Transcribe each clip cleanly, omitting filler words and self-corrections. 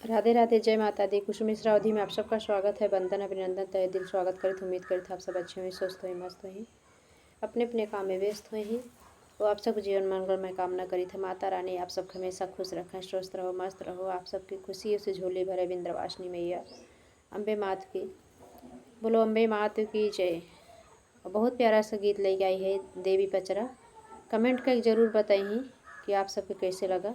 राधे राधे, जय माता दी। कुसुम मिश्रा अवधि में आप सबका स्वागत है। वंदन अभिनंदन तहे दिल स्वागत करत। उम्मीद करत आप सब अच्छे हुई, स्वस्थ हुई, मस्त हुई, अपने अपने काम में व्यस्त हुए ही। वो आप सब जीवन मंगल में कामना करी थे। माता रानी आप सब हमेशा खुश रखें, स्वस्थ रहो, मस्त रहो। आप सबकी खुशियों से झोली भरे। विंध्यवासिनी मैया अम्बे मात की बोलो, अम्बे मात की जय। बहुत प्यारा सा गीत लेके आई है देवी पचरा। कमेंट कर जरूर बताइए कि आप सबके कैसे लगा।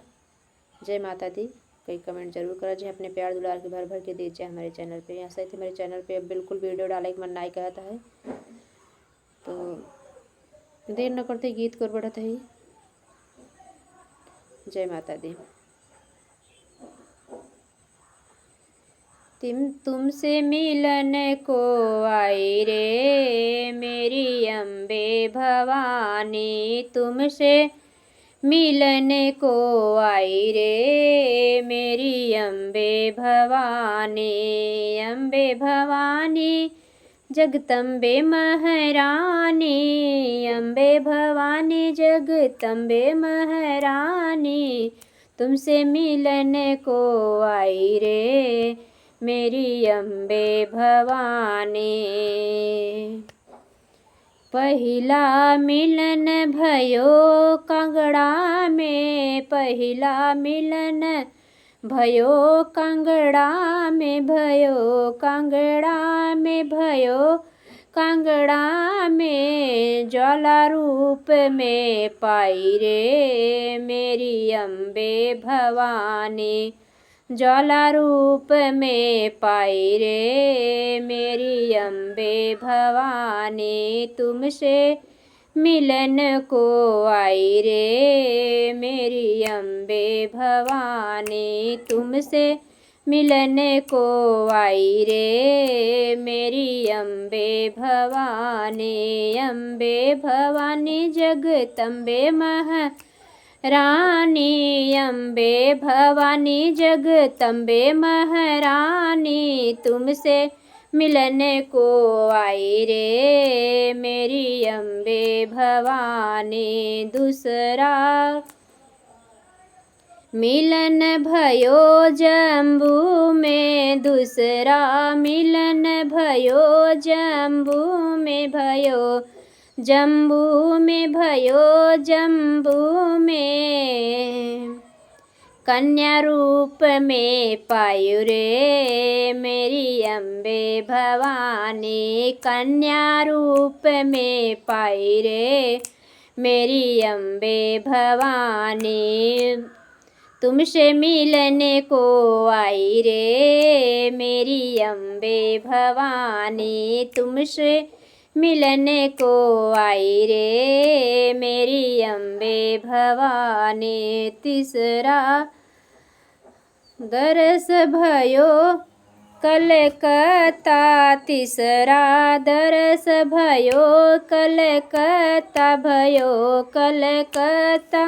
जय माता दी। कई कमेंट जरूर करा जी, अपने प्यार दुलार के भर भर के दीजिए हमारे चैनल पे। यहाँ से मेरे चैनल पे अब बिल्कुल वीडियो डाले के मन नहीं कहता है, तो देर न करते गीत को बढ़त है। जय माता दी। तुमसे मिलन को आई रे मेरी अम्बे भवानी, तुमसे मिलन को आई रे मेरी अम्बे भवानी। अम्बे भवानी जगदम्बे महारानी, अम्बे भवानी जगदम्बे महारानी, तुमसे मिलन को आई रे मेरी अम्बे भवानी। पहिला मिलन भयो कांगड़ा में, पहिला मिलन भयो कांगड़ा में, भयो कांगड़ा में, भयो कांगड़ा में, ज्वाला रूप में पाई रे मेरी अम्बे भवानी। ज्वाला रूप में पाई रे मेरी अम्बे भवानी, तुमसे मिलन को आई रे मेरी अम्बे भवानी, तुमसे मिलन को आई रे मेरी अम्बे भवानी। अम्बे भवानी जगदम्बे रानी, अम्बे भवानी जगदम्बे महारानी, तुमसे मिलन को आई रे मेरी अम्बे भवानी। दूसरा मिलन भयो जम्बू में, दूसरा मिलन भयो जम्बू में, भयो जम्बू में, भयो जम्बू में, कन्या रूप में पायु रे मेरी अम्बे भवानी। कन्या रूप में पाई रे मेरी अम्बे भवानी, तुमसे मिलने को आई रे मेरी अम्बे भवानी, तुमसे मिलने को आई रे मेरी अम्बे भवानी। तीसरा दरस भयो कलकत्ता, तीसरा दरस भयो कलकत्ता, भयो कलकत्ता,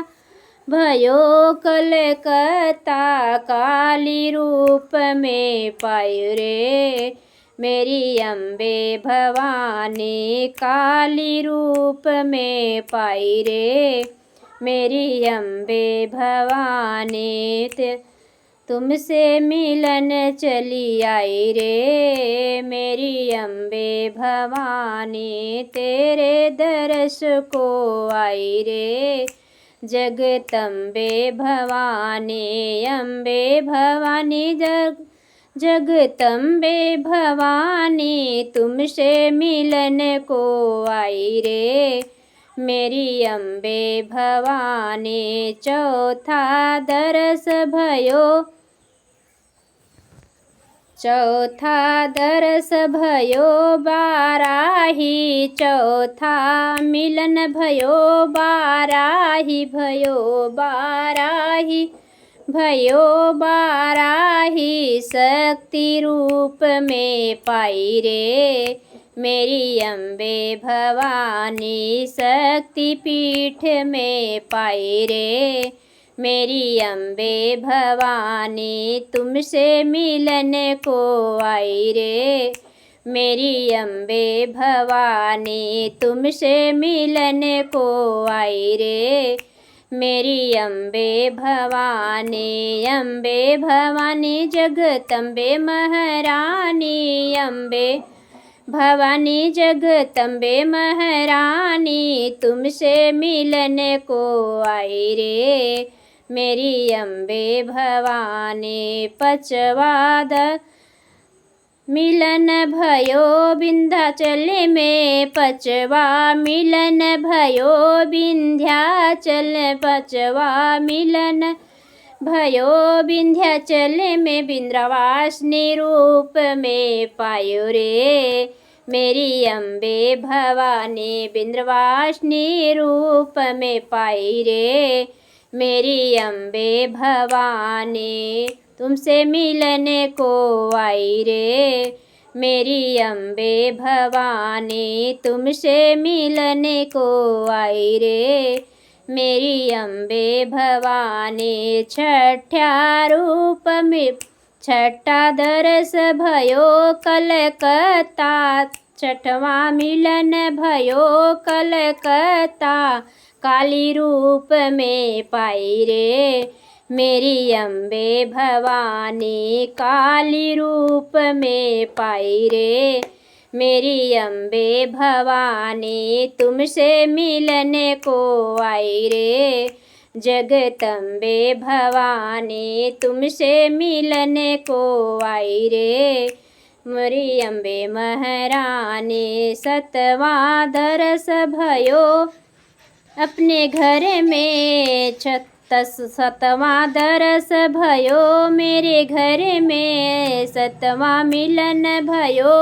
भयो कलकत्ता, काली रूप में पायु रे मेरी अम्बे भवानी। काली रूप में पाई रे मेरी अम्बे भवानी, तुमसे मिलन चली आई रे मेरी अम्बे भवानी। तेरे दर्श को आई रे जगदम्बे भवानी। अम्बे भवानी जगदम्बे भवानी, तुमसे मिलन को आई रे मेरी अम्बे भवानी। चौथा दरस भयो, चौथा दरस भयो बाराही, चौथा मिलन भयो बाराही, भयो बाराही, भयो बाराही, शक्ति रूप में पाई रे मेरी अम्बे भवानी। शक्ति पीठ में पाई रे मेरी अम्बे भवानी, तुमसे मिलन को आई रे मेरी अम्बे भवानी, तुमसे मिलन को आई रे मेरी अम्बे भवानी, अम्बे भवानी जगदम्बे महारानी, अम्बे भवानी जगदम्बे महारानी, तुमसे मिलने को आई रे मेरी अम्बे भवानी। पचवाद मिलन भयो विंध्याचल में, पचवा मिलन भयो विंध्याचल, पचवा मिलन भयो विंध्याचल में, विंध्यवासिनी रूप में पायो रे मेरी अम्बे भवानी, विंध्यवासिनी रूप में पाई रे मेरी अम्बे भवानी। तुमसे मिलने को आई रे मेरी अम्बे भवानी, तुमसे मिलने को आई रे मेरी अम्बे भवानी। छठ्या रूप में छठा दरस भयो कलकत्ता, छठवा मिलन भयो कलकत्ता, काली रूप में पाई रे मेरी अम्बे भवानी, काली रूप में पाई रे मेरी अम्बे भवानी। तुमसे मिलने को आई रे जगदम्बे भवानी, तुमसे मिलने को आई रे मेरी अम्बे महारानी। सतवा दरस भयो अपने घर में, सतवा दरस भयो मेरे घर में, सतवा मिलन भयो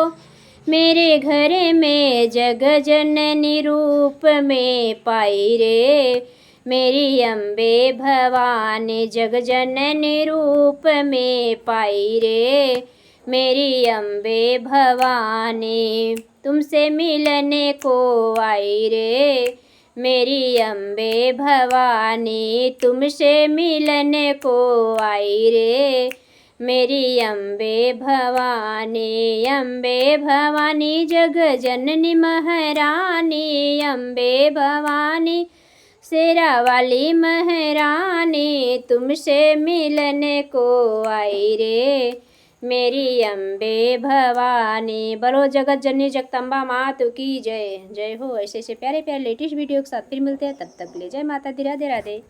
मेरे घर में, जग जननी रूप में पाई रे मेरी अम्बे भवानी, जग जननी रूप में पाई रे मेरी अम्बे भवानी। तुमसे मिलने को आई रे मेरी अम्बे भवानी, तुमसे मिलने को आई रे मेरी अम्बे भवानी। अम्बे भवानी जग जननी महारानी, अम्बे भवानी शेरा वाली महारानी, तुमसे मिलने को आई रे मेरी अम्बे भवानी। बोलो जगत जननी जगदम्बा माता की जय। जय हो। ऐसे ऐसे प्यारे प्यारे लेटेस्ट वीडियो के साथ फिर मिलते हैं, तब तक के लिए जय माता दी, राधे राधे।